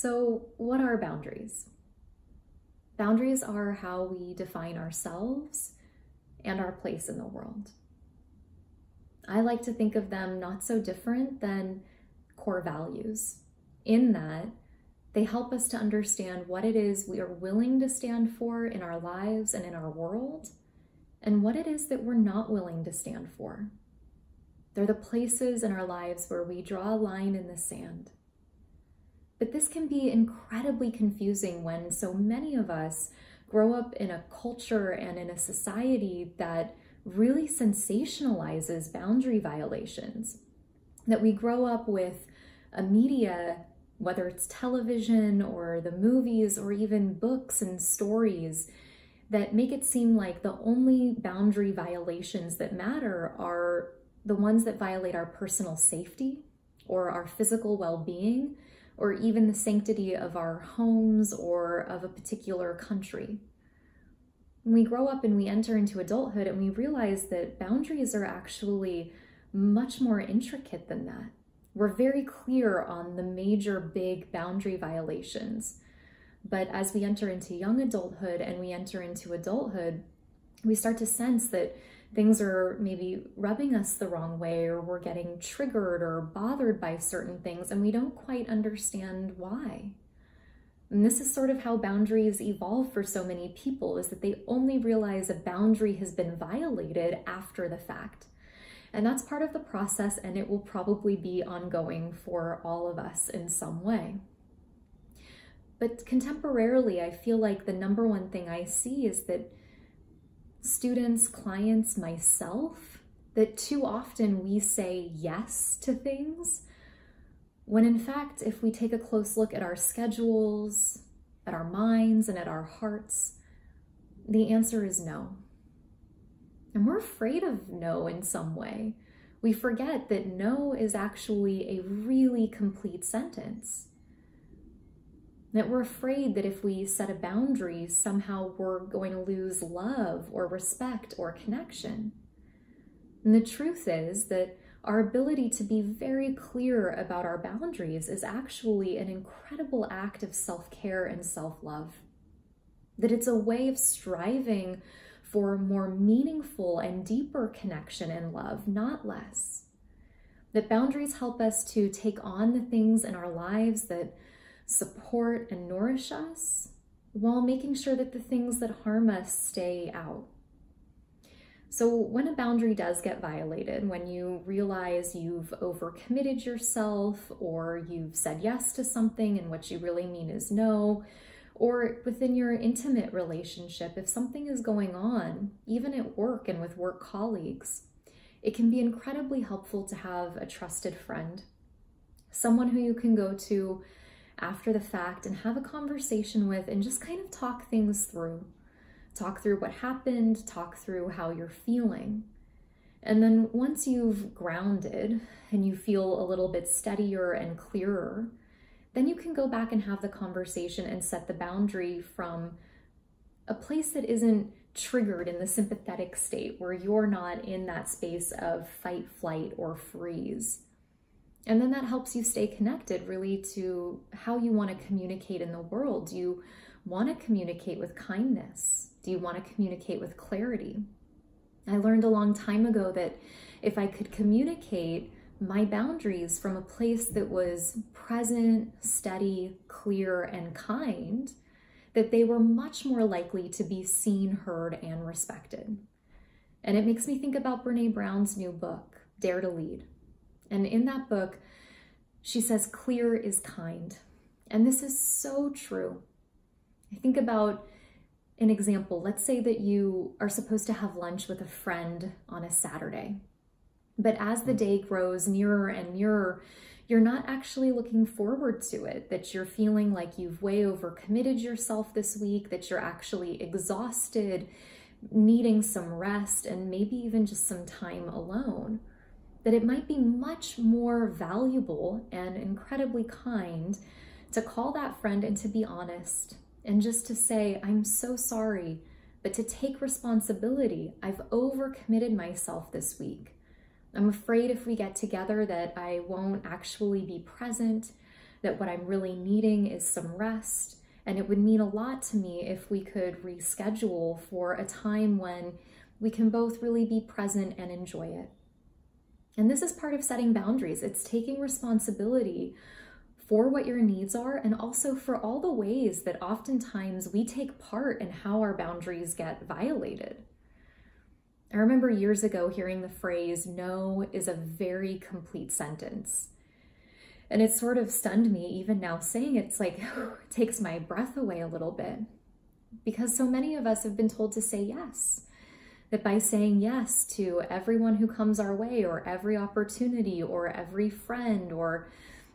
So, what are boundaries? Boundaries are how we define ourselves and our place in the world. I like to think of them not so different than core values, in that they help us to understand what it is we are willing to stand for in our lives and in our world, and what it is that we're not willing to stand for. They're the places in our lives where we draw a line in the sand. But this can be incredibly confusing when so many of us grow up in a culture and in a society that really sensationalizes boundary violations. That we grow up with a media, whether it's television or the movies or even books and stories, that make it seem like the only boundary violations that matter are the ones that violate our personal safety or our physical well-being, or even the sanctity of our homes or of a particular country. When we grow up and we enter into adulthood and we realize that boundaries are actually much more intricate than that. We're very clear on the major big boundary violations. But as we enter into young adulthood and we enter into adulthood, we start to sense that things are maybe rubbing us the wrong way, or we're getting triggered or bothered by certain things, and we don't quite understand why. And this is sort of how boundaries evolve for so many people, is that they only realize a boundary has been violated after the fact. And that's part of the process, and it will probably be ongoing for all of us in some way. But contemporarily, I feel like the number one thing I see is that students, clients, myself, that too often we say yes to things, when in fact, if we take a close look at our schedules, at our minds, and at our hearts, the answer is no. And we're afraid of no in some way. We forget that no is actually a really complete sentence. That we're afraid that if we set a boundary, somehow we're going to lose love or respect or connection. And the truth is that our ability to be very clear about our boundaries is actually an incredible act of self-care and self-love. That it's a way of striving for more meaningful and deeper connection and love, not less. That boundaries help us to take on the things in our lives that support and nourish us, while making sure that the things that harm us stay out. So when a boundary does get violated, when you realize you've overcommitted yourself, or you've said yes to something and what you really mean is no, or within your intimate relationship, if something is going on, even at work and with work colleagues, it can be incredibly helpful to have a trusted friend, someone who you can go to after the fact and have a conversation with and just kind of talk things through. Talk through what happened, talk through how you're feeling. And then once you've grounded and you feel a little bit steadier and clearer, then you can go back and have the conversation and set the boundary from a place that isn't triggered in the sympathetic state, where you're not in that space of fight, flight, or freeze. And then that helps you stay connected really to how you want to communicate in the world. Do you want to communicate with kindness? Do you want to communicate with clarity? I learned a long time ago that if I could communicate my boundaries from a place that was present, steady, clear, and kind, that they were much more likely to be seen, heard, and respected. And it makes me think about Brené Brown's new book, Dare to Lead. And in that book, she says, clear is kind. And this is so true. I think about an example. Let's say that you are supposed to have lunch with a friend on a Saturday. But as the day grows nearer and nearer, you're not actually looking forward to it, that you're feeling like you've way overcommitted yourself this week, that you're actually exhausted, needing some rest, and maybe even just some time alone. That it might be much more valuable and incredibly kind to call that friend and to be honest and just to say, I'm so sorry, but to take responsibility. I've overcommitted myself this week. I'm afraid if we get together that I won't actually be present. that what I'm really needing is some rest. And it would mean a lot to me if we could reschedule for a time when we can both really be present and enjoy it. And this is part of setting boundaries. It's taking responsibility for what your needs are, and also for all the ways that oftentimes we take part in how our boundaries get violated. I remember years ago hearing the phrase, "No is a very complete sentence." And it sort of stunned me even now saying it. It's like, it takes my breath away a little bit. Because so many of us have been told to say yes. That by saying yes to everyone who comes our way, or every opportunity, or every friend, or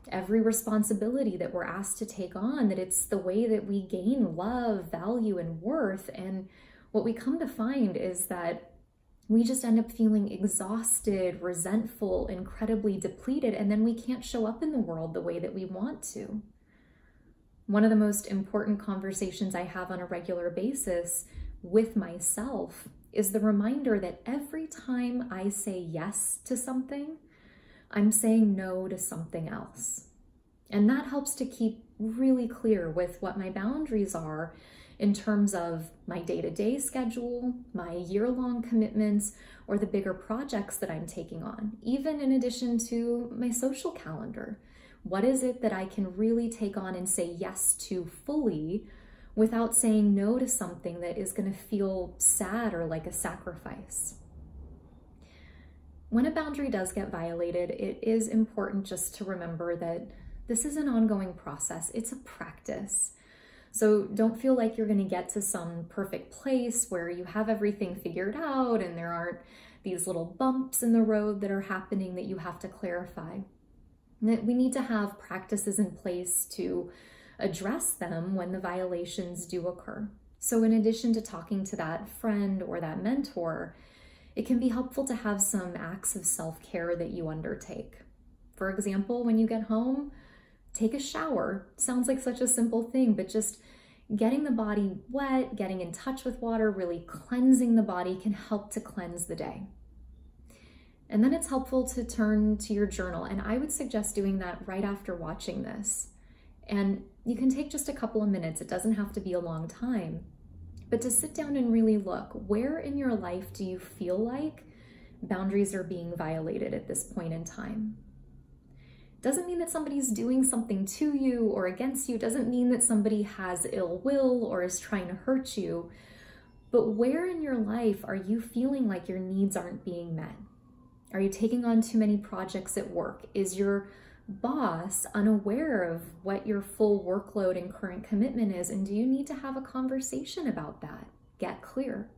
every responsibility that we're asked to take on, that it's the way that we gain love, value, and worth. And what we come to find is that we just end up feeling exhausted, resentful, incredibly depleted, and then we can't show up in the world the way that we want to. One of the most important conversations I have on a regular basis with myself is the reminder that every time I say yes to something, I'm saying no to something else. And that helps to keep really clear with what my boundaries are in terms of my day-to-day schedule, my year-long commitments, or the bigger projects that I'm taking on, even in addition to my social calendar. What is it that I can really take on and say yes to fully without saying no to something that is going to feel sad or like a sacrifice? When a boundary does get violated, it is important just to remember that this is an ongoing process. It's a practice. So don't feel like you're going to get to some perfect place where you have everything figured out and there aren't these little bumps in the road that are happening that you have to clarify. That we need to have practices in place to address them when the violations do occur. So in addition to talking to that friend or that mentor, it can be helpful to have some acts of self-care that you undertake. For example, when you get home, take a shower. Sounds like such a simple thing, but just getting the body wet, getting in touch with water, really cleansing the body can help to cleanse the day. And then it's helpful to turn to your journal, and I would suggest doing that right after watching this. And you can take just a couple of minutes. It doesn't have to be a long time. But to sit down and really look, where in your life do you feel like boundaries are being violated at this point in time? Doesn't mean that somebody's doing something to you or against you. Doesn't mean that somebody has ill will or is trying to hurt you. But where in your life are you feeling like your needs aren't being met? Are you taking on too many projects at work? Is your boss unaware of what your full workload and current commitment is? And do you need to have a conversation about that? Get clear.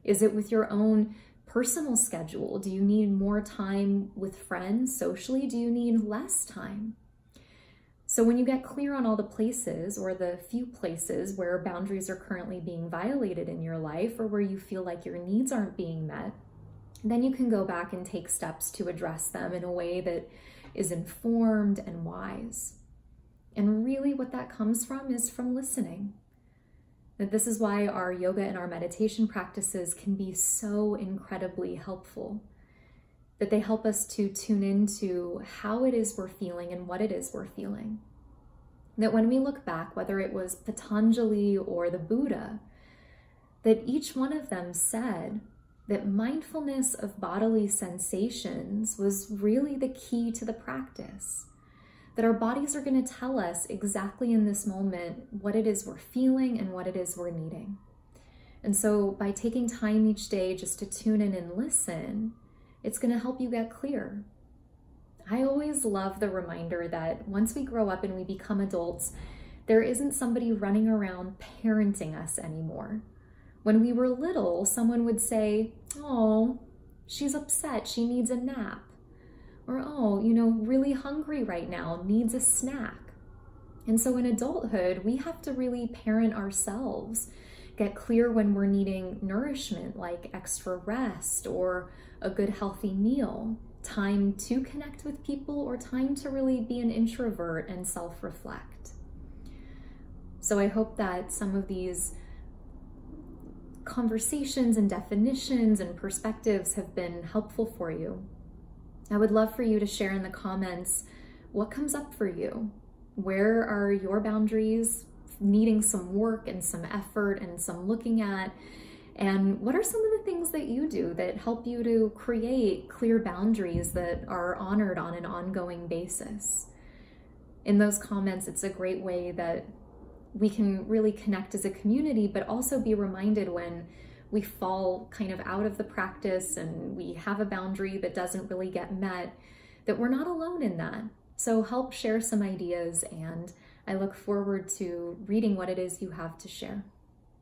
Is it with your own personal schedule? Do you need more time with friends socially? Do you need less time? So when you get clear on all the places or the few places where boundaries are currently being violated in your life, or where you feel like your needs aren't being met, then you can go back and take steps to address them in a way that is informed and wise. And really what that comes from is from listening. That this is why our yoga and our meditation practices can be so incredibly helpful. That they help us to tune into how it is we're feeling and what it is we're feeling. That when we look back, whether it was Patanjali or the Buddha, that each one of them said that mindfulness of bodily sensations was really the key to the practice. That our bodies are going to tell us exactly in this moment what it is we're feeling and what it is we're needing. And so by taking time each day just to tune in and listen, it's going to help you get clear. I always love the reminder that once we grow up and we become adults, there isn't somebody running around parenting us anymore. When we were little, someone would say, "Oh, she's upset, she needs a nap." Or, "Oh, really hungry right now, needs a snack." And so in adulthood, we have to really parent ourselves, get clear when we're needing nourishment, like extra rest or a good healthy meal, time to connect with people, or time to really be an introvert and self-reflect. So I hope that some of these conversations and definitions and perspectives have been helpful for you. I would love for you to share in the comments what comes up for you. Where are your boundaries needing some work and some effort and some looking at? And what are some of the things that you do that help you to create clear boundaries that are honored on an ongoing basis? In those comments, it's a great way that we can really connect as a community, but also be reminded when we fall kind of out of the practice and we have a boundary that doesn't really get met, that we're not alone in that. So help share some ideas, and I look forward to reading what it is you have to share.